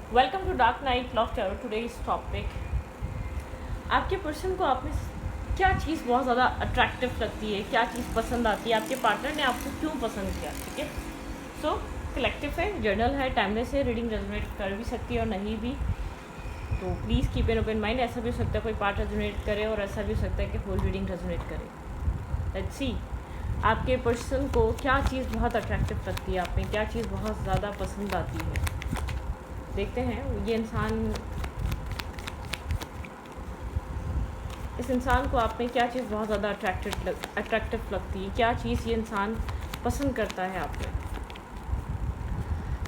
Welcome to dark night love tarot. Today's topic, आपके person को आप में क्या चीज़ बहुत ज़्यादा अट्रैक्टिव लगती है, क्या चीज़ पसंद आती है, आपके पार्टनर ने आपको क्यों पसंद किया। ठीक है, सो कलेक्टिव है, जर्नल है, टाइमलेस है, रीडिंग रेजोनेट कर भी सकती है और नहीं भी, तो please keep an open mind. ऐसा भी हो सकता है कोई पार्ट रेजोनेट करे और ऐसा भी हो सकता है कि होल रीडिंग रेजोनेट करे। लेट्स सी आपके पर्सन को क्या चीज़ बहुत अट्रैक्टिव लगती है, आप में क्या चीज़ बहुत ज़्यादा पसंद आती है। देखते हैं ये इंसान, इस इंसान को आप में क्या चीज़ बहुत ज़्यादा अट्रैक्टिव लगती है, क्या चीज़ ये इंसान पसंद करता है आप में।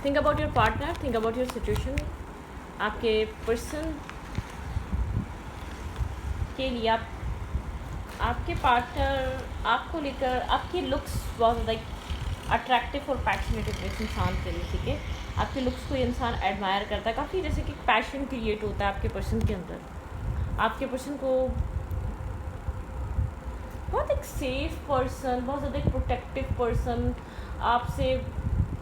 Think about your partner, think about your situation. आपके पर्सन के लिए आपके पार्टनर आपको लेकर, आपकी लुक्स बहुत ज़्यादा अट्रैक्टिव और पैशनेटेड है इस इंसान के लिए। ठीक है, आपके लुक्स को ये इंसान एडमायर करता है, काफ़ी जैसे कि पैशन क्रिएट होता है आपके पर्सन के अंदर। आपके पर्सन को बहुत एक सेफ पर्सन, बहुत ज़्यादा एक प्रोटेक्टिव पर्सन, आपसे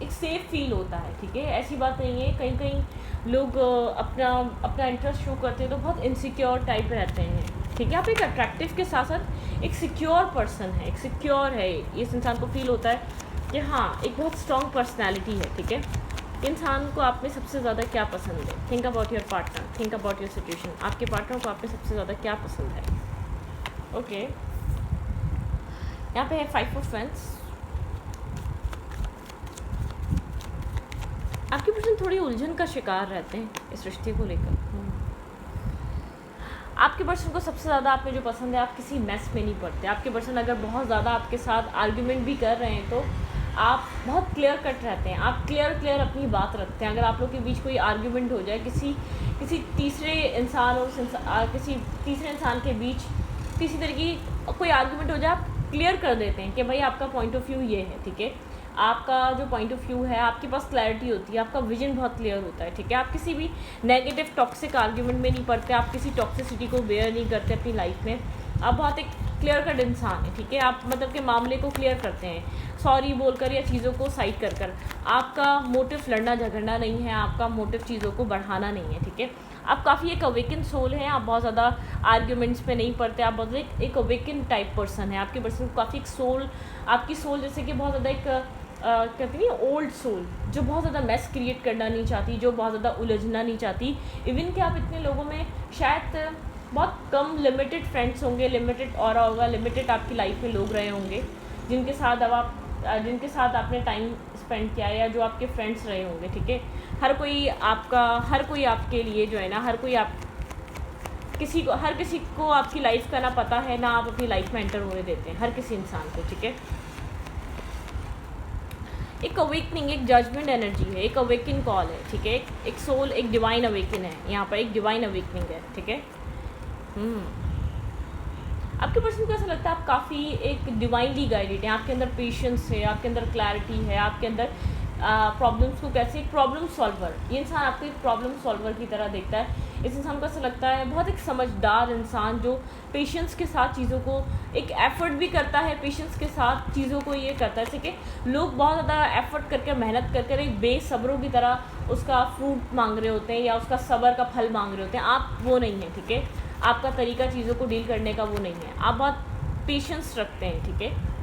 एक सेफ फील होता है। ठीक है, ऐसी बात नहीं है, कहीं कहीं लोग अपना इंटरेस्ट शो करते हैं तो बहुत इनसिक्योर टाइप रहते हैं। ठीक है, आप एक अट्रैक्टिव के साथ साथ एक सिक्योर पर्सन है, एक सिक्योर है, इस इंसान को फील होता है कि हाँ एक बहुत स्ट्रॉन्ग पर्सनैलिटी है। ठीक है, इंसान को आप में सबसे ज़्यादा क्या पसंद है। Think about your partner, think about your situation. आपके पार्टनर को आप में सबसे ज़्यादा क्या पसंद है। ओके, यहाँ पे है 5 ऑफ Wands। आपके पर्सन थोड़ी उलझन का शिकार रहते हैं इस रिश्ते को लेकर। आपके पर्सन को सबसे ज़्यादा आप में जो पसंद है, आप किसी मैस में नहीं पड़ते। आपके पर्सन अगर बहुत ज़्यादा आपके साथ आर्ग्यूमेंट भी कर रहे हैं तो आप बहुत क्लियर कट रहते हैं, आप क्लियर अपनी बात रखते हैं। अगर आप लोग के बीच कोई आर्ग्यूमेंट हो जाए, किसी तीसरे इंसान और किसी तीसरे इंसान के बीच किसी तरह की कोई आर्ग्यूमेंट हो जाए, आप क्लियर कर देते हैं कि भाई आपका पॉइंट ऑफ व्यू ये है। ठीक है, आपका जो पॉइंट ऑफ व्यू है, आपके पास क्लैरिटी होती है, आपका विजन बहुत क्लियर होता है। ठीक है, आप किसी भी नेगेटिव टॉक्सिक आर्ग्यूमेंट में नहीं पड़ते, आप किसी टॉक्सिसिटी को बेयर नहीं करते अपनी लाइफ में। आप बहुत एक क्लियर कट इंसान है। ठीक है, आप मतलब के मामले को क्लियर करते हैं, सॉरी बोलकर या चीज़ों को साइड कर। आपका मोटिव लड़ना झगड़ना नहीं है, आपका मोटिव चीज़ों को बढ़ाना नहीं है। ठीक है, आप काफ़ी एक अवेकन सोल हैं, आप बहुत ज़्यादा आर्ग्यूमेंट्स पे नहीं पड़ते, आप बहुत एक अवेकन टाइप पर्सन है। आपके पर्सन को काफ़ी एक सोल, आपकी सोल जैसे कि बहुत ज़्यादा एक कहते नहीं ओल्ड सोल, जो बहुत ज़्यादा मैस क्रिएट करना नहीं चाहती, जो बहुत ज़्यादा उलझना नहीं चाहती। इवन कि आप इतने लोगों में शायद बहुत कम लिमिटेड फ्रेंड्स होंगे, लिमिटेड ऑरा होगा, लिमिटेड आपकी लाइफ में लोग रहे होंगे जिनके साथ आपने टाइम स्पेंड किया है, या जो आपके फ्रेंड्स रहे होंगे। ठीक है, हर कोई आपके लिए जो है ना, हर किसी को आपकी लाइफ का ना पता है, ना आप अपनी लाइफ में एंटर होने देते हैं हर किसी इंसान को। ठीक है, एक अवेकनिंग, एक जजमेंट एनर्जी है, एक अवेकन कॉल है। ठीक है, एक सोल, एक डिवाइन अवेकन है, यहाँ पर एक डिवाइन अवेकनिंग है। ठीक है, आपके पर्सन को ऐसा लगता है आप काफ़ी एक डिवाइनली गाइडेड हैं, आपके अंदर पेशेंस है, आपके अंदर क्लैरिटी है, आपके अंदर प्रॉब्लम्स को कैसे, एक प्रॉब्लम सॉल्वर, ये इंसान आपको एक प्रॉब्लम सॉल्वर की तरह देखता है। इस इंसान को ऐसा लगता है बहुत एक समझदार इंसान, जो पेशेंस के साथ चीज़ों को एक एफर्ट भी करता है, पेशेंस के साथ चीज़ों को ये करता है। जैसे कि लोग बहुत ज़्यादा एफर्ट करके मेहनत कर एक बेसब्रों की तरह उसका फ्रूट मांग रहे होते हैं या उसका सब्र का फल मांग रहे होते हैं, आप वो नहीं है। ठीक है, आपका तरीका चीज़ों को डील करने का वो नहीं है, आप बहुत पेशेंस रखते हैं। ठीक है,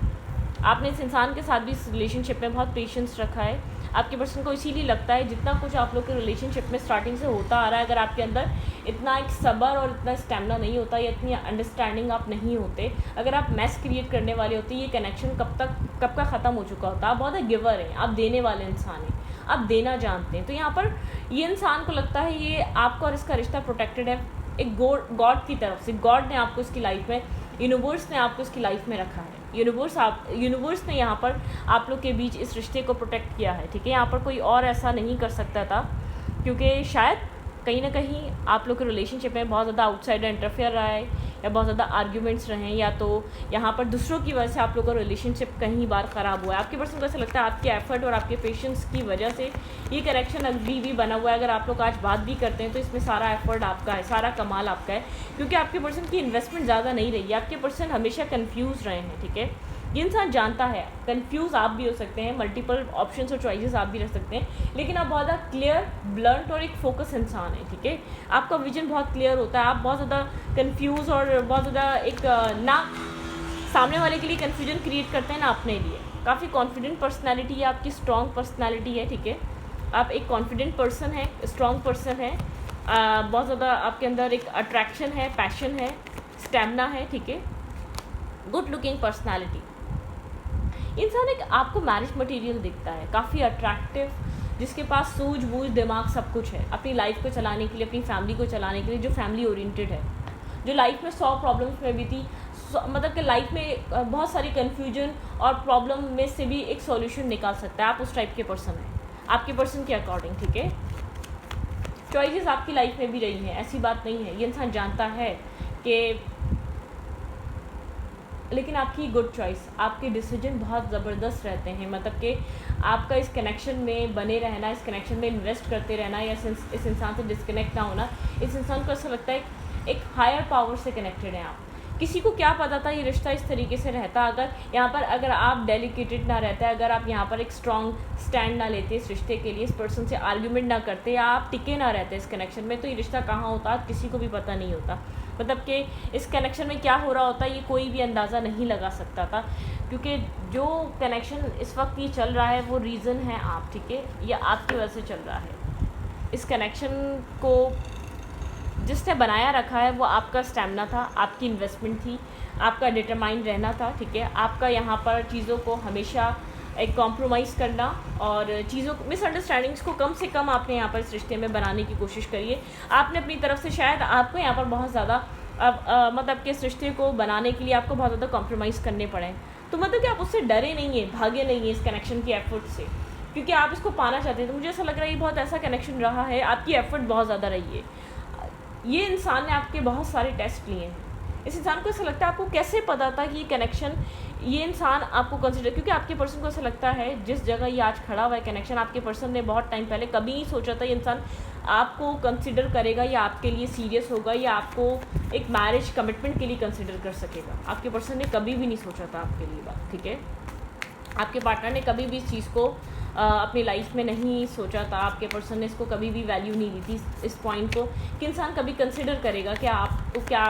आपने इस इंसान के साथ भी इस रिलेशनशिप में बहुत पेशेंस रखा है। आपके पर्सन को इसीलिए लगता है जितना कुछ आप लोग के रिलेशनशिप में स्टार्टिंग से होता आ रहा है, अगर आपके अंदर इतना एक सब्र और इतना स्टेमिना नहीं होता या इतनी अंडरस्टैंडिंग आप नहीं होते, अगर आप मैस क्रिएट करने वाले होते, ये कनेक्शन कब का ख़त्म हो चुका होता। आप बहुत गिवर हैं, आप देने वाले इंसान हैं, आप देना जानते हैं। तो यहाँ पर ये इंसान को लगता है ये आपका और इसका रिश्ता प्रोटेक्टेड है, एक गॉड की तरफ से। गॉड ने आपको इसकी लाइफ में, यूनिवर्स ने आपको इसकी लाइफ में रखा है। यूनिवर्स ने यहाँ पर आप लोग के बीच इस रिश्ते को प्रोटेक्ट किया है। ठीक है, यहाँ पर कोई और ऐसा नहीं कर सकता था, क्योंकि शायद कहीं ना कहीं आप लोग के रिलेशनशिप में बहुत ज़्यादा आउटसाइडर इंटरफेयर रहा है, या बहुत ज़्यादा आर्ग्यूमेंट्स रहे हैं, या तो यहाँ पर दूसरों की वजह से आप लोग का रिलेशनशिप कहीं बार ख़राब हुआ है। आपके पर्सन को ऐसा लगता है आपके एफर्ट और आपके पेशेंस की वजह से ये कनेक्शन अभी भी बना हुआ है। अगर आप लोग आज बात भी करते हैं तो इसमें सारा एफर्ट आपका है, सारा कमाल आपका है, क्योंकि आपके पर्सन की इन्वेस्टमेंट ज़्यादा नहीं रही है। आपके पर्सन हमेशा कन्फ्यूज़ रहे हैं। ठीक है, ये इंसान जानता है, कंफ्यूज आप भी हो सकते हैं, मल्टीपल ऑप्शंस और चॉइसेस आप भी रख सकते हैं, लेकिन आप बहुत ज़्यादा क्लियर, ब्लंट और एक फोकस इंसान है, ठीक है। आपका विजन बहुत क्लियर होता है, आप बहुत ज़्यादा कंफ्यूज और बहुत ज़्यादा एक ना सामने वाले के लिए कन्फ्यूजन क्रिएट करते हैं ना अपने लिए। काफ़ी कॉन्फिडेंट पर्सनैलिटी है आपकी, स्ट्रॉन्ग पर्सनैलिटी है, ठीक है। आप एक कॉन्फिडेंट पर्सन है, स्ट्रॉन्ग पर्सन है, बहुत ज़्यादा आपके अंदर एक अट्रैक्शन है, पैशन है, स्टैमिना है, ठीक है। Good looking personality. इंसान एक आपको मैरिज मटेरियल दिखता है, काफ़ी अट्रैक्टिव, जिसके पास सूझबूझ, दिमाग, सब कुछ है अपनी लाइफ को चलाने के लिए, अपनी फैमिली को चलाने के लिए, जो फैमिली ओरिएंटेड है, जो लाइफ में 100 प्रॉब्लम्स में भी थी, मतलब कि लाइफ में बहुत सारी कन्फ्यूजन और प्रॉब्लम में से भी एक सॉल्यूशन निकाल सकता है। आप उस टाइप के पर्सन हैं, आपके पर्सन के अकॉर्डिंग, ठीक है। चॉइसेस आपकी लाइफ में भी रही हैं, ऐसी बात नहीं है, ये इंसान जानता है कि, लेकिन आपकी गुड चॉइस, आपके डिसीजन बहुत ज़बरदस्त रहते हैं, मतलब कि आपका इस कनेक्शन में बने रहना, इस कनेक्शन में इन्वेस्ट करते रहना, या इस इंसान से डिस्कनेक्ट ना होना, इस इंसान को ऐसा लगता है एक हायर पावर से कनेक्टेड हैं आप। किसी को क्या पता था ये रिश्ता इस तरीके से रहता, अगर यहाँ पर अगर आप डेलिकेटेड ना रहते, अगर आप यहाँ पर एक स्ट्रॉन्ग स्टैंड ना लेते इस रिश्ते के लिए, इस पर्सन से आर्ग्यूमेंट ना करते, या आप टिके ना रहते इस कनेक्शन में, तो ये रिश्ता कहाँ होता किसी को भी पता नहीं होता। मतलब कि इस कनेक्शन में क्या हो रहा होता ये कोई भी अंदाज़ा नहीं लगा सकता था, क्योंकि जो कनेक्शन इस वक्त ये चल रहा है वो रीज़न है आप, ठीक है, ये आपकी वजह से चल रहा है। इस कनेक्शन को जिसने बनाया रखा है वो आपका स्टैमिना था, आपकी इन्वेस्टमेंट थी, आपका डिटरमाइंड रहना था, ठीक है। आपका यहाँ पर चीज़ों को हमेशा एक कॉम्प्रोमाइज़ करना और चीज़ों मिसअंडरस्टैंडिंग्स को कम से कम आपने यहाँ पर इस रिश्ते में बनाने की कोशिश करिए। आपने अपनी तरफ से शायद आपको यहाँ पर बहुत ज़्यादा मतलब कि इस रिश्ते को बनाने के लिए आपको बहुत ज़्यादा कॉम्प्रोमाइज़ करने पड़े, तो मतलब कि आप उससे डरे नहीं हैं, भागे नहीं हैं इस कनेक्शन की एफर्ट से, क्योंकि आप इसको पाना चाहते हैं। तो मुझे ऐसा लग रहा है ये बहुत ऐसा कनेक्शन रहा है, आपकी एफर्ट बहुत ज़्यादा रही है। ये इंसान ने आपके बहुत सारे टेस्ट लिए हैं, इस इंसान को ऐसा लगता है आपको कैसे पता था कि ये कनेक्शन, ये इंसान आपको कंसिडर, क्योंकि आपके पर्सन को ऐसा लगता है जिस जगह ये आज खड़ा हुआ है कनेक्शन, आपके पर्सन ने बहुत टाइम पहले कभी नहीं सोचा था ये इंसान आपको कंसिडर करेगा या आपके लिए सीरियस होगा या आपको एक मैरिज कमिटमेंट के लिए कंसिडर कर सकेगा। आपके पर्सन ने कभी भी नहीं सोचा था आपके लिए बात, ठीक है। आपके पार्टनर ने कभी भी इस चीज़ को अपनी लाइफ में नहीं सोचा था, आपके पर्सन ने इसको कभी भी वैल्यू नहीं दी थी इस पॉइंट को कि इंसान कभी कंसिडर करेगा कि आपको क्या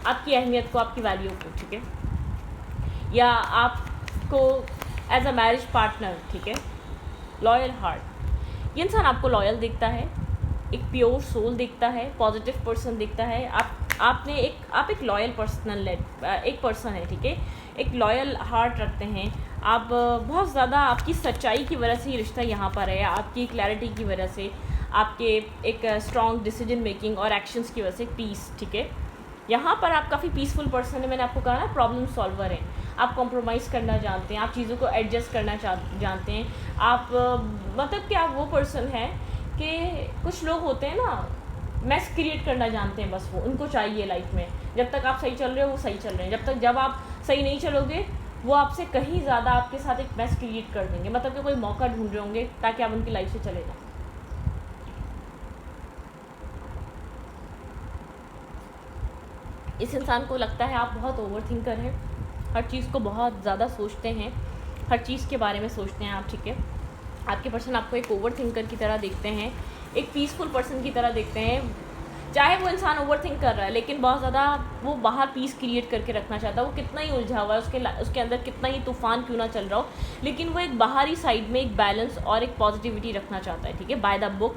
आपकी अहमियत को, आपकी वैल्यू को, ठीक है, या आपको एज अ मैरिज पार्टनर, ठीक है। लॉयल हार्ट, ये इंसान आपको लॉयल दिखता है, एक प्योर सोल दिखता है, पॉजिटिव पर्सन दिखता है। आप एक लॉयल एक पर्सन है, ठीक है, एक लॉयल हार्ट रखते हैं आप। बहुत ज़्यादा आपकी सच्चाई की वजह से ये रिश्ता यहाँ पर है, आपकी क्लैरिटी की वजह से, आपके एक स्ट्रॉन्ग डिसीजन मेकिंग और एक्शंस की वजह से पीस, ठीक है। यहाँ पर आप काफ़ी पीसफुल पर्सन है, मैंने आपको कहा ना, प्रॉब्लम सॉल्वर हैं, आप कॉम्प्रोमाइज़ करना जानते हैं, आप चीज़ों को एडजस्ट करना जानते हैं, आप मतलब कि आप वो पर्सन हैं कि कुछ लोग होते हैं ना, मैस क्रिएट करना जानते हैं, बस वो उनको चाहिए लाइफ में। जब तक आप सही चल रहे हो वो सही चल रहे हैं, जब आप सही नहीं चलोगे वो आपसे कहीं ज़्यादा आपके साथ एक मैस क्रिएट कर देंगे, मतलब कि कोई मौका ढूंढ रहे होंगे ताकि आप उनकी लाइफ से चले जाएं। इस इंसान को लगता है आप बहुत ओवर थिंकर हैं, हर चीज़ को बहुत ज़्यादा सोचते हैं, हर चीज़ के बारे में सोचते हैं आप, ठीक है। आपके पर्सन आपको एक ओवर थिंकर की तरह देखते हैं, एक पीसफुल पर्सन की तरह देखते हैं। चाहे वो इंसान ओवर थिंक कर रहा है, लेकिन बहुत ज़्यादा वो बाहर पीस क्रिएट करके रखना चाहता है। वो कितना ही उलझा हुआ है, उसके अंदर कितना ही तूफान क्यों ना चल रहा हो, लेकिन वो एक बाहरी साइड में एक बैलेंस और एक पॉजिटिविटी रखना चाहता है, ठीक है। बाय द बुक,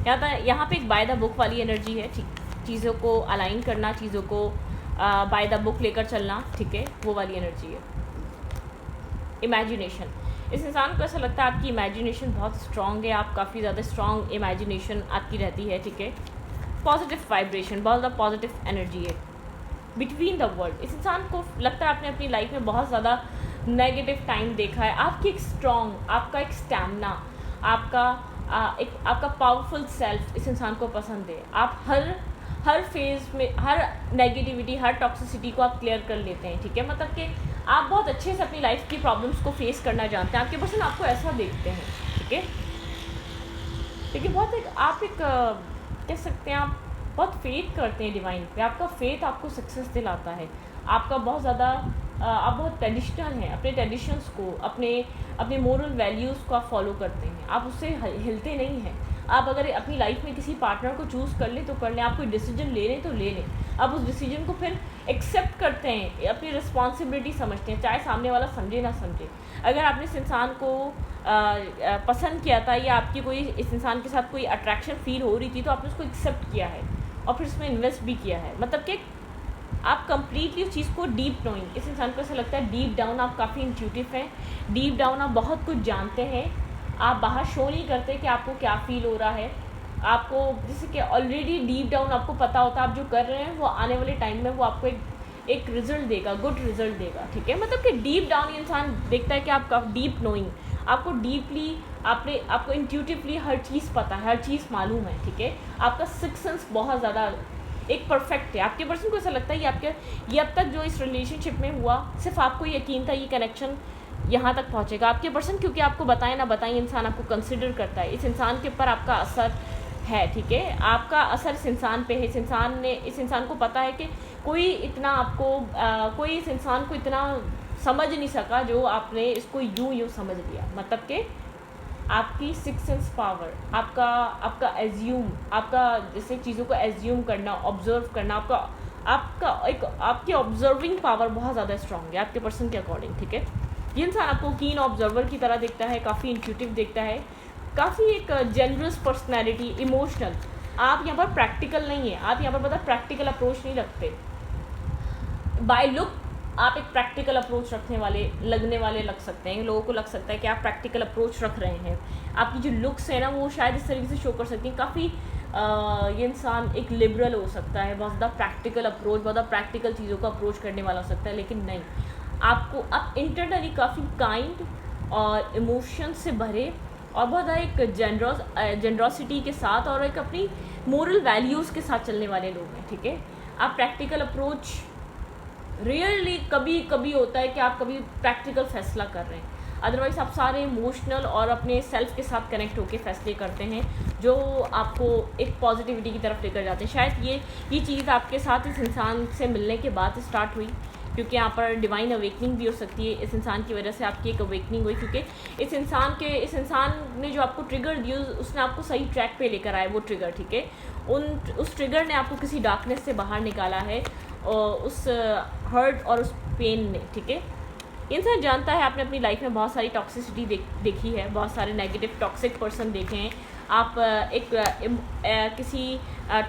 यहाँ पे एक बाय द बुक वाली एनर्जी है, ठीक, चीज़ों को अलाइन करना, चीज़ों को बाय द बुक लेकर चलना, ठीक है, वो वाली एनर्जी है। इमेजिनेशन, इस इंसान को ऐसा लगता है आपकी इमेजिनेशन बहुत स्ट्रॉन्ग है, आप काफ़ी ज़्यादा स्ट्रॉन्ग इमेजिनेशन आपकी रहती है, ठीक है। पॉजिटिव वाइब्रेशन, बहुत ज़्यादा पॉजिटिव एनर्जी है बिटवीन द वर्ल्ड। इस इंसान को लगता है आपने अपनी लाइफ में बहुत ज़्यादा नेगेटिव टाइम देखा है, आपकी एक स्ट्रॉन्ग, आपका एक स्टैमिना, आपका पावरफुल सेल्फ इस इंसान को पसंद है। आप हर फेज़ में हर नेगेटिविटी, हर टॉक्सिसिटी को आप क्लियर कर लेते हैं, ठीक है। मतलब कि आप बहुत अच्छे से अपनी लाइफ की प्रॉब्लम्स को फेस करना जानते हैं, आपके पर्सन आपको ऐसा देखते हैं, ठीक है। लेकिन आप कह सकते हैं आप बहुत फेथ करते हैं डिवाइन पे, आपका फेथ आपको सक्सेस दिलाता है, आपका बहुत ज़्यादा आप बहुत ट्रेडिशनल हैं, अपने ट्रेडिशंस को, अपने मोरल वैल्यूज़ को आप फॉलो करते हैं, आप उससे हिलते नहीं हैं। आप अगर अपनी लाइफ में किसी पार्टनर को चूज़ कर लें तो कर लें, आप कोई डिसीजन ले लें तो ले लें, आप उस डिसीजन को फिर एक्सेप्ट करते हैं, अपनी रिस्पॉन्सिबिलिटी समझते हैं, चाहे सामने वाला समझे ना समझे। अगर आपने इस इंसान को पसंद किया था या आपकी कोई इस इंसान के साथ कोई अट्रैक्शन फील हो रही थी तो आपने उसको एक्सेप्ट किया है और फिर उसमें इन्वेस्ट भी किया है, मतलब कि आप कंप्लीटली उस चीज़ को डीप नोइंग, इस इंसान को ऐसा लगता है डीप डाउन आप काफ़ी इंट्यूटिव हैं, डीप डाउन आप बहुत कुछ जानते हैं, आप बाहर शो नहीं करते कि आपको क्या फ़ील हो रहा है, आपको जैसे कि ऑलरेडी डीप डाउन आपको पता होता है आप जो कर रहे हैं वो आने वाले टाइम में वो आपको एक रिजल्ट देगा, गुड रिजल्ट देगा, ठीक है। मतलब कि डीप डाउन इंसान देखता है कि आपका डीप नोइंग, आपको डीपली आपको इंट्यूटिवली हर चीज़ पता है, हर चीज़ मालूम है, ठीक है। आपका सिक्स सेंस बहुत ज़्यादा एक परफेक्ट है। आपके पर्सन को ऐसा लगता है ये अब तक जो इस रिलेशनशिप में हुआ सिर्फ आपको यकीन था ये कनेक्शन यहाँ तक पहुँचेगा। आपके पर्सन क्योंकि आपको बताए ना बताए इंसान आपको कंसिडर करता है, इस इंसान के ऊपर आपका असर है, ठीक है। आपका असर इस इंसान पे है, इस इंसान को पता है कि कोई इस इंसान को इतना समझ नहीं सका जो आपने इसको यूँ समझ लिया। मतलब कि आपकी सिक्स सेंस पावर, आपका एज्यूम, आपका जैसे चीज़ों को एज्यूम करना, ऑब्जर्व करना, आपकी ऑब्जर्विंग पावर बहुत ज़्यादा स्ट्रांग है आपके पर्सन के अकॉर्डिंग, ठीक है। ये इंसान आपको कीन ऑब्जर्वर की तरह देखता है, काफ़ी इंट्यूटिव देखता है, काफ़ी एक जेनरस पर्सनैलिटी, इमोशनल। आप यहाँ पर प्रैक्टिकल नहीं है, आप यहाँ पर मतलब प्रैक्टिकल अप्रोच नहीं रखते। बाय लुक आप एक प्रैक्टिकल अप्रोच लगने वाले लग सकते हैं, लोगों को लग सकता है कि आप प्रैक्टिकल अप्रोच रख रहे हैं। आपकी जो लुक्स है ना वो शायद इस तरीके से शो कर सकती हैं। काफ़ी ये इंसान एक लिबरल हो सकता है, बहुत ज़्यादा प्रैक्टिकल अप्रोच, बहुत ज़्यादा प्रैक्टिकल चीज़ों का अप्रोच करने वाला हो सकता है, लेकिन नहीं, आप इंटरनली काफ़ी काइंड और इमोशन से भरे और बहुत ज़्यादा एक जेनरॉसिटी के साथ और एक अपनी मोरल वैल्यूज़ के साथ चलने वाले लोग हैं, ठीक है। आप प्रैक्टिकल अप्रोच रियली कभी कभी होता है कि आप कभी प्रैक्टिकल फैसला कर रहे हैं, अदरवाइज़ आप सारे इमोशनल और अपने सेल्फ के साथ कनेक्ट होकर फैसले करते हैं जो आपको एक पॉजिटिविटी की तरफ लेकर जाते हैं। शायद ये चीज़ आपके साथ इस इंसान से मिलने के बाद स्टार्ट हुई, क्योंकि यहाँ पर डिवाइन अवेकनिंग भी हो सकती है। इस इंसान की वजह से आपकी एक अवेकनिंग हुई, क्योंकि इस इंसान ने जो आपको ट्रिगर दिया उसने आपको सही ट्रैक पे लेकर आया वो ट्रिगर, ठीक है। उस ट्रिगर ने आपको किसी डार्कनेस से बाहर निकाला है, और उस हर्ट और उस पेन ने, ठीक है। इंसान जानता है आपने अपनी लाइफ में बहुत सारी टॉक्सिसिटी देखी है, बहुत सारे नेगेटिव टॉक्सिक पर्सन देखे हैं, आप किसी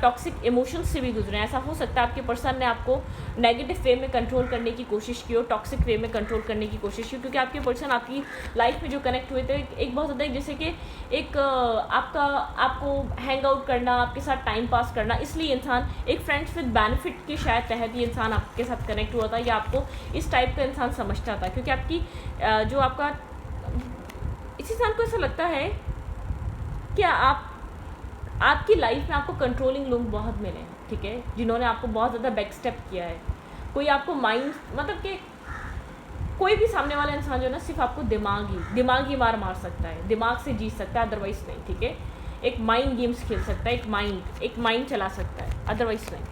टॉक्सिक इमोशंस से भी गुजरे हैं। ऐसा हो सकता है आपके पर्सन ने आपको नेगेटिव वे में कंट्रोल करने की कोशिश की हो, टॉक्सिक वे में कंट्रोल करने की कोशिश की, क्योंकि आपके पर्सन आपकी लाइफ में जो कनेक्ट हुए थे एक बहुत ज़्यादा जैसे कि एक आपको हैंग आउट करना, आपके साथ टाइम पास करना, इसलिए इंसान एक फ्रेंड्स विद बेनिफिट के शायद तहत ये इंसान आपके साथ कनेक्ट हुआ था या आपको इस टाइप का इंसान समझता था, क्योंकि इस इंसान को ऐसा लगता है कि आपकी लाइफ में आपको कंट्रोलिंग लोग बहुत मिले हैं, ठीक है, जिन्होंने आपको बहुत ज़्यादा बैक स्टेप किया है। कोई आपको माइंड मतलब कि कोई भी सामने वाला इंसान जो है ना सिर्फ आपको दिमागी मार सकता है, दिमाग से जीत सकता है, अदरवाइज़ नहीं, ठीक है। एक माइंड गेम्स खेल सकता है, एक माइंड चला सकता है, अदरवाइज़ नहीं।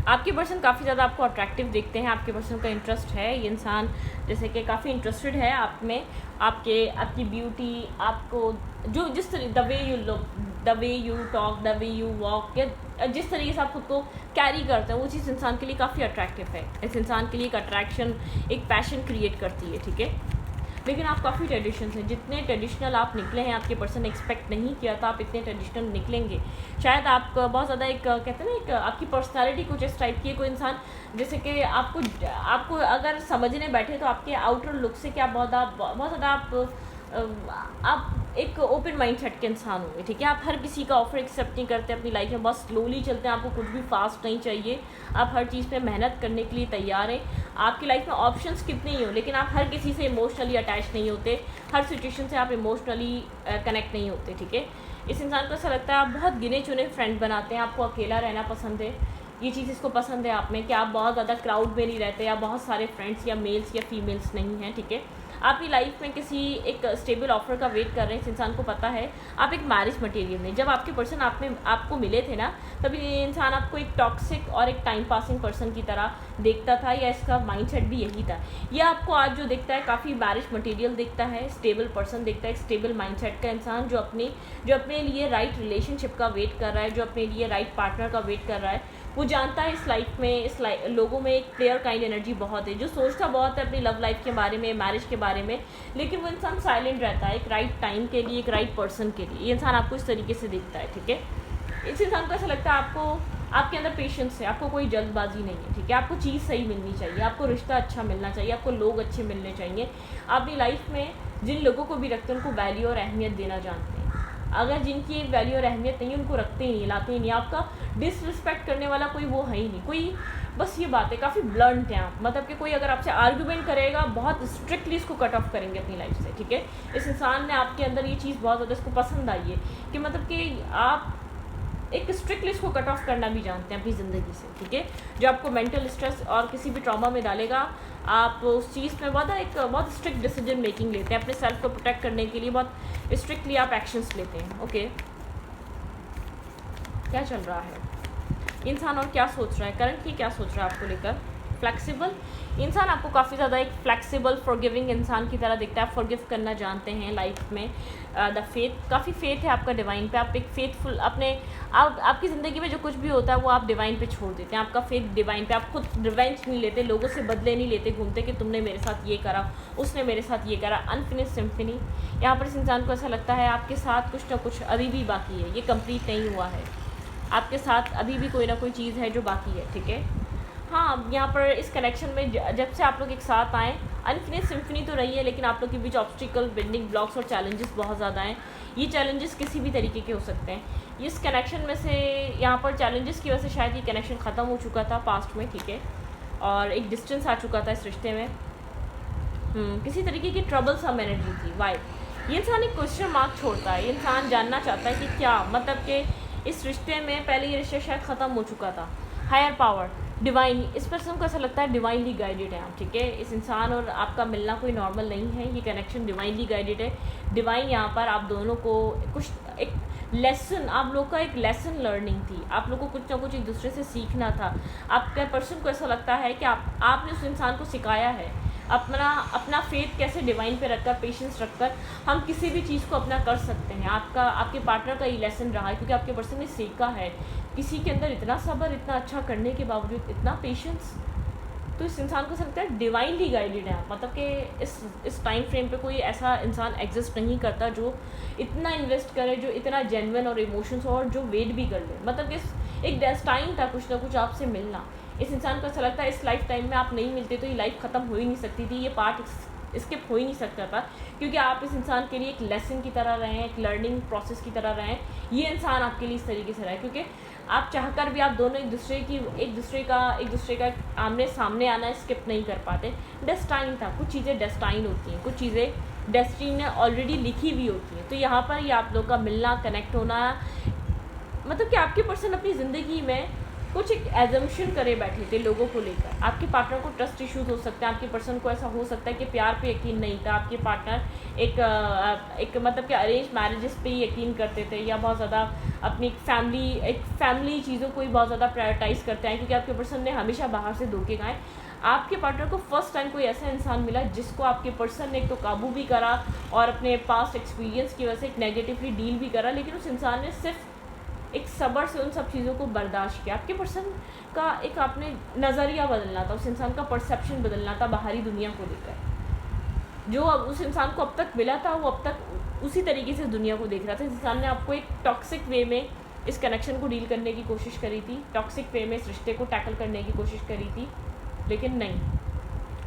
आपके पर्सन काफ़ी ज़्यादा आपको अट्रैक्टिव देखते हैं, आपके पर्सन का इंटरेस्ट है, ये इंसान जैसे कि काफ़ी इंटरेस्टेड है आप में, आपकी ब्यूटी, आपको जो जिस तरह the way you look, the way you talk, the way you walk, या जिस तरीके से आप खुद को कैरी करते हैं वो चीज़ इंसान के लिए काफ़ी अट्रैक्टिव है। इस इंसान के लिए एक अट्रैक्शन, एक पैशन क्रिएट करती है, ठीक है। लेकिन आप काफ़ी ट्रेडिशनल हैं, जितने ट्रेडिशनल आप निकले हैं आपके पर्सन एक्सपेक्ट नहीं किया था आप इतने ट्रेडिशनल निकलेंगे। शायद आप बहुत ज़्यादा एक कहते हैं ना एक आपकी पर्सनालिटी कुछ इस टाइप की है। कोई इंसान जैसे कि आपको अगर समझने बैठे तो आपके आउटर लुक से कि आप बहुत ज़्यादा आप एक ओपन माइंड सेट के इंसान होंगे, ठीक है। आप हर किसी का ऑफर एक्सेप्ट नहीं करते, अपनी लाइफ में बहुत स्लोली चलते हैं, आपको कुछ भी फास्ट नहीं चाहिए, आप हर चीज़ पे मेहनत करने के लिए तैयार हैं। आपकी लाइफ में ऑप्शंस कितने ही हो लेकिन आप हर किसी से इमोशनली अटैच नहीं होते, हर सिचुएशन से आप इमोशनली कनेक्ट नहीं होते, ठीक है। इस इंसान को ऐसा लगता है आप बहुत गिने चुने फ्रेंड बनाते हैं, आपको अकेला रहना पसंद है, ये चीज़ इसको पसंद है आप में कि आप बहुत ज़्यादा क्राउड में नहीं रहते, या बहुत सारे फ्रेंड्स या मेल्स या फीमेल्स नहीं हैं, ठीक है। अपनी लाइफ में किसी एक स्टेबल ऑफर का वेट कर रहे हैं, इस इंसान को पता है आप एक मैरिज मटेरियल में, जब आपके पर्सन आपको मिले थे ना, तभी ये इंसान आपको एक टॉक्सिक और एक टाइम पासिंग पर्सन की तरह देखता था, या इसका माइंडसेट भी यही था। यह आपको आज जो दिखता है काफ़ी मैरिज मटेरियल दिखता है, स्टेबल पर्सन दिखता है, एक स्टेबल माइंडसेट का इंसान जो अपने लिए राइट रिलेशनशिप का वेट कर रहा है, जो अपने लिए राइट पार्टनर का वेट कर रहा है। वो जानता है इस लाइफ में लोगों में एक प्लेयर काइंड एनर्जी बहुत है, जो सोचता बहुत है अपनी लव लाइफ के बारे में, मैरिज के बारे में, लेकिन वो इंसान साइलेंट रहता है एक राइट टाइम के लिए, एक राइट पर्सन के लिए। ये इंसान आपको इस तरीके से देखता है, ठीक है। इस इंसान को ऐसा लगता है आपके अंदर पेशेंस है, आपको कोई जल्दबाजी नहीं है, ठीक है। आपको चीज़ सही मिलनी चाहिए, आपको रिश्ता अच्छा मिलना चाहिए, आपको लोग अच्छे मिलने चाहिए। आप अपनी लाइफ में जिन लोगों को भी रखते हैं उनको वैल्यू और अहमियत देना जानते हैं। अगर जिनकी वैल्यू और अहमियत नहीं है उनको रखते ही नहीं, लाते ही नहीं। आपका डिसरिस्पेक्ट करने वाला कोई वो है ही नहीं कोई। बस ये बात है, काफ़ी ब्लंट है आप, मतलब कि कोई अगर आपसे आर्गूमेंट करेगा बहुत स्ट्रिक्टली इसको कट ऑफ करेंगे अपनी लाइफ से, ठीक है। इस इंसान ने आपके अंदर ये चीज़ बहुत ज़्यादा इसको पसंद आई है कि मतलब कि आप एक स्ट्रिक्टली इसको कट ऑफ करना भी जानते हैं अपनी ज़िंदगी से, ठीक है। जो आपको मेंटल स्ट्रेस और किसी भी ट्रॉमा में डालेगा, आप उस चीज़ में बहुत स्ट्रिक्ट डिसीजन मेकिंग लेते हैं, अपने सेल्फ को प्रोटेक्ट करने के लिए बहुत स्ट्रिक्टली आप एक्शंस लेते हैं। ओके, क्या चल रहा है इंसान और क्या सोच रहा है करंटली, क्या सोच रहा है आपको लेकर? फ्लेक्सिबल इंसान आपको काफ़ी ज़्यादा एक फ्लेक्सिबल फॉरगिविंग इंसान की तरह दिखता है। आप फॉरगिव करना जानते हैं लाइफ में। द फेथ, काफ़ी फेथ है आपका डिवाइन पे। आप एक फेथफुल आपकी ज़िंदगी में जो कुछ भी होता है वो आप डिवाइन पे छोड़ देते हैं। आपका फेथ डिवाइन पे। आप खुद रिवेंज नहीं लेते, लोगों से बदले नहीं लेते घूमते कि तुमने मेरे साथ ये करा, उसने मेरे साथ ये करा। Unfinished symphony. यहाँ पर इस इंसान को ऐसा लगता है आपके साथ कुछ ना कुछ अभी भी बाकी है, ये कंप्लीट नहीं हुआ है। आपके साथ अभी भी कोई ना कोई चीज़ है जो बाकी है, ठीक है। हाँ, यहाँ पर इस कनेक्शन में जब से आप लोग एक साथ आएँ, अनफिनिश सिम्फनी तो रही है, लेकिन आप लोग के बीच ऑब्स्टिकल, बेंडिंग ब्लॉक्स और चैलेंजेस बहुत ज़्यादा हैं। ये चैलेंजेस किसी भी तरीके के हो सकते हैं। इस कनेक्शन में से यहाँ पर चैलेंजेस की वजह से शायद ये कनेक्शन ख़त्म हो चुका था पास्ट में, ठीक है, और एक डिस्टेंस आ चुका था इस रिश्ते में। किसी तरीके की ट्रबल सम एनर्जी थी। वाई ये इंसान एक क्वेश्चन मार्क छोड़ता है। ये इंसान जानना चाहता है कि क्या मतलब कि इस रिश्ते में पहले ये रिश्ता शायद ख़त्म हो चुका था। हायर पावर, डिवाइन, इस पर्सन को ऐसा लगता है डिवाइनली गाइडेड है आप, ठीक है। इस इंसान और आपका मिलना कोई नॉर्मल नहीं है, ये कनेक्शन डिवाइनली गाइडेड है। डिवाइन यहाँ पर आप दोनों को कुछ एक लेसन, आप लोग का एक लेसन लर्निंग थी। आप लोग को कुछ ना कुछ एक दूसरे से सीखना था। आपके पर्सन को ऐसा लगता है कि आपने उस इंसान को सिखाया है अपना फेथ कैसे डिवाइन पे रखकर, पेशेंस रखकर हम किसी भी चीज़ को अपना कर सकते हैं। आपके पार्टनर का ये लेसन रहा है, क्योंकि आपके पर्सन ने सीखा है किसी के अंदर इतना सब्र, इतना अच्छा करने के बावजूद इतना पेशेंस। तो इस इंसान को सकता है डिवाइनली गाइडेड है, मतलब कि इस टाइम फ्रेम पे कोई ऐसा इंसान एग्जिस्ट नहीं करता जो इतना इन्वेस्ट करे, जो इतना जेन्युइन और इमोशंस और जो वेट भी कर ले। मतलब कि एक डेस्टाइन था कुछ ना कुछ आपसे मिलना। इस इंसान को ऐसा लगता है इस लाइफ टाइम में आप नहीं मिलते तो ये लाइफ ख़त्म हो ही नहीं सकती थी, ये पार्ट स्किप हो ही नहीं सकता था, क्योंकि आप इस इंसान के लिए एक लेसन की तरह रहे हैं, एक लर्निंग प्रोसेस की तरह रहे हैं। ये इंसान आपके लिए इस तरीके से रहा है, क्योंकि आप चाहकर भी आप दोनों एक दूसरे का आमने सामने आना स्किप नहीं कर पाते। डेस्टाइन था, कुछ चीज़ें डेस्टाइन होती हैं, कुछ चीज़ें डेस्टिनी ने ऑलरेडी लिखी हुई होती हैं। तो यहाँ पर ये आप लोग का मिलना, कनेक्ट होना, मतलब कि आपके पर्सन अपनी ज़िंदगी में कुछ एक एजम्पशन करे बैठे थे लोगों को लेकर। आपके पार्टनर को ट्रस्ट इश्यूज हो सकते हैं, आपके पर्सन को ऐसा हो सकता है कि प्यार पे यकीन नहीं था, आपके पार्टनर एक मतलब कि अरेंज मैरिजेस पे ही यकीन करते थे, या बहुत ज़्यादा अपनी फैमिली चीज़ों को ही बहुत ज़्यादा प्रायोरिटाइज़ करते हैं, क्योंकि आपके पर्सन ने हमेशा बाहर से धोखे खाए। आपके पार्टनर को फर्स्ट टाइम कोई ऐसा इंसान मिला जिसको आपके पर्सन ने एक तो काबू भी करा और अपने पास्ट एक्सपीरियंस की वजह से एक नेगेटिवली डील भी करा, लेकिन उस इंसान ने सिर्फ एक सब्र से उन सब चीज़ों को बर्दाश्त किया। आपके पर्सन का एक आपने नज़रिया बदलना था, उस इंसान का परसेप्शन बदलना था बाहरी दुनिया को लेकर। जो अब उस इंसान को अब तक मिला था वो अब तक उसी तरीके से दुनिया को देख रहा था। इस इंसान ने आपको एक टॉक्सिक वे में इस कनेक्शन को डील करने की कोशिश करी थी, टॉक्सिक वे में इस रिश्ते को टैकल करने की कोशिश करी थी, लेकिन नहीं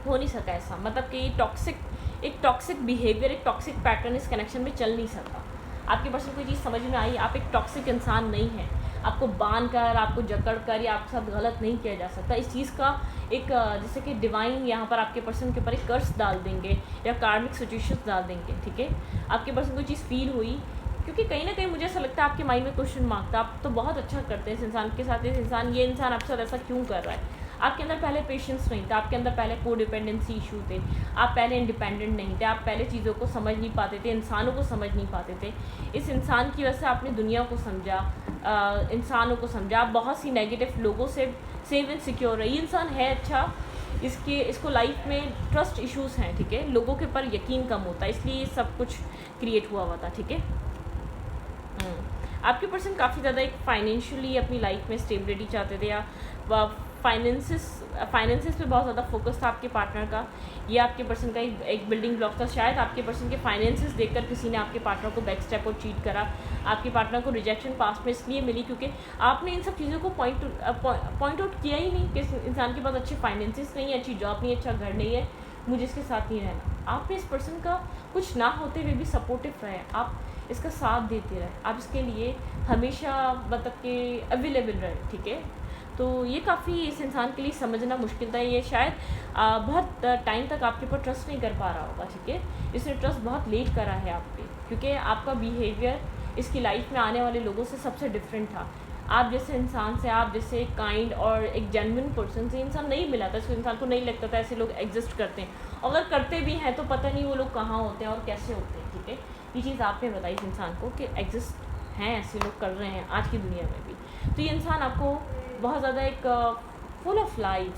हो नहीं सका ऐसा। मतलब कि एक टॉक्सिक बिहेवियर, एक टॉक्सिक पैटर्न इस कनेक्शन में चल नहीं सकता। आपके पर्सन को ये चीज़ समझ में आई, आप एक टॉक्सिक इंसान नहीं हैं। आपको बांध कर, आपको जकड़ कर या आपके साथ गलत नहीं किया जा सकता। इस चीज़ का एक जैसे कि डिवाइन यहाँ पर आपके पर्सन के ऊपर एक कर्स डाल देंगे या कार्मिक सिचुएशंस डाल देंगे, ठीक है। आपके पर्सन को चीज़ फील हुई, क्योंकि कहीं ना कहीं मुझे ऐसा लगता है आपके माइंड में क्वेश्चन मार्क था। आप तो बहुत अच्छा करते हैं इस इंसान के साथ, ये इंसान आपके साथ ऐसा क्यों कर रहा है। आपके अंदर पहले पेशेंस नहीं था, आपके अंदर पहले को डिपेंडेंसी इशू थे, आप पहले इंडिपेंडेंट नहीं थे, आप पहले चीज़ों को समझ नहीं पाते थे, इंसानों को समझ नहीं पाते थे। इस इंसान की वजह से आपने दुनिया को समझा, इंसानों को समझा। आप बहुत सी नेगेटिव लोगों से सेफ एंड सिक्योर है। ये इंसान है अच्छा, इसको लाइफ में ट्रस्ट इश्यूज़ हैं, ठीक है, लोगों के ऊपर यकीन कम होता है, इसलिए ये सब कुछ क्रिएट हुआ था, ठीक है। आपके पर्सन काफ़ी ज़्यादा एक फाइनेंशियली अपनी लाइफ में स्टेबिलिटी चाहते थे, या फाइनेंसिस पे बहुत ज़्यादा फोकस था आपके पार्टनर का। ये आपके पर्सन का एक बिल्डिंग ब्लॉक था। शायद आपके पर्सन के फाइनेंसिस देखकर किसी ने आपके पार्टनर को बैक स्टेप और चीट करा। आपके पार्टनर को रिजेक्शन पास्ट में इसलिए मिली क्योंकि आपने इन सब चीज़ों को पॉइंट आउट किया ही नहीं कि इस इंसान के पास अच्छे फाइनेंसिस नहीं है, अच्छी जॉब नहीं है, अच्छा घर नहीं है, मुझे इसके साथ नहीं रहना। आपने इस पर्सन का कुछ ना होते हुए भी सपोर्टिव रहे, आप इसका साथ देते रहे, आप इसके लिए हमेशा मतलब कि अवेलेबल रहे, ठीक है। तो ये काफ़ी इस इंसान के लिए समझना मुश्किल था। ये शायद बहुत टाइम तक आपके ऊपर ट्रस्ट नहीं कर पा रहा होगा, ठीक है। इसने ट्रस्ट बहुत लेट करा है आप पे, क्योंकि आपका बिहेवियर इसकी लाइफ में आने वाले लोगों से सबसे डिफरेंट था। आप जैसे इंसान से, आप जैसे काइंड और एक जेन्युइन पर्सन से इंसान नहीं मिला था। इस इंसान को नहीं लगता था ऐसे लोग एग्जिस्ट करते हैं, अगर करते भी हैं तो पता नहीं वो लोग कहाँ होते हैं और कैसे होते हैं, ठीक है। ये चीज़ आपने बताई इस इंसान को कि एग्जिस्ट हैं, ऐसे लोग कर रहे हैं आज की दुनिया में भी। तो ये इंसान आपको बहुत ज़्यादा एक फुल ऑफ लाइफ,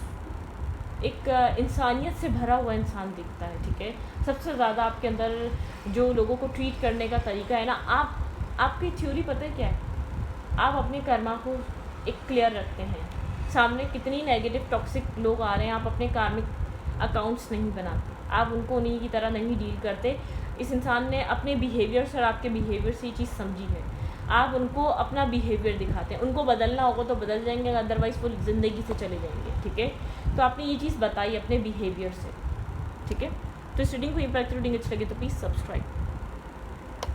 एक इंसानियत से भरा हुआ इंसान दिखता है, ठीक है। सबसे ज़्यादा आपके अंदर जो लोगों को ट्रीट करने का तरीका है ना, आपकी थ्योरी पता है क्या है, आप अपने कर्मा को एक क्लियर रखते हैं। सामने कितनी नेगेटिव टॉक्सिक लोग आ रहे हैं, आप अपने कार्मिक अकाउंट्स नहीं बनाते, आप उनको उन्हीं की तरह नहीं डील करते। इस इंसान ने अपने बिहेवियर से और आपके बिहेवियर से ये चीज़ समझी है। आप उनको अपना बिहेवियर दिखाते हैं, उनको बदलना होगा तो बदल जाएंगे, अदरवाइज़ वो ज़िंदगी से चले जाएंगे, ठीक है। तो आपने ये चीज़ बताई अपने बिहेवियर से, ठीक है। तो इस रीडिंग को इम्पैक्ट रीडिंग अच्छी लगी तो प्लीज़ सब्सक्राइब।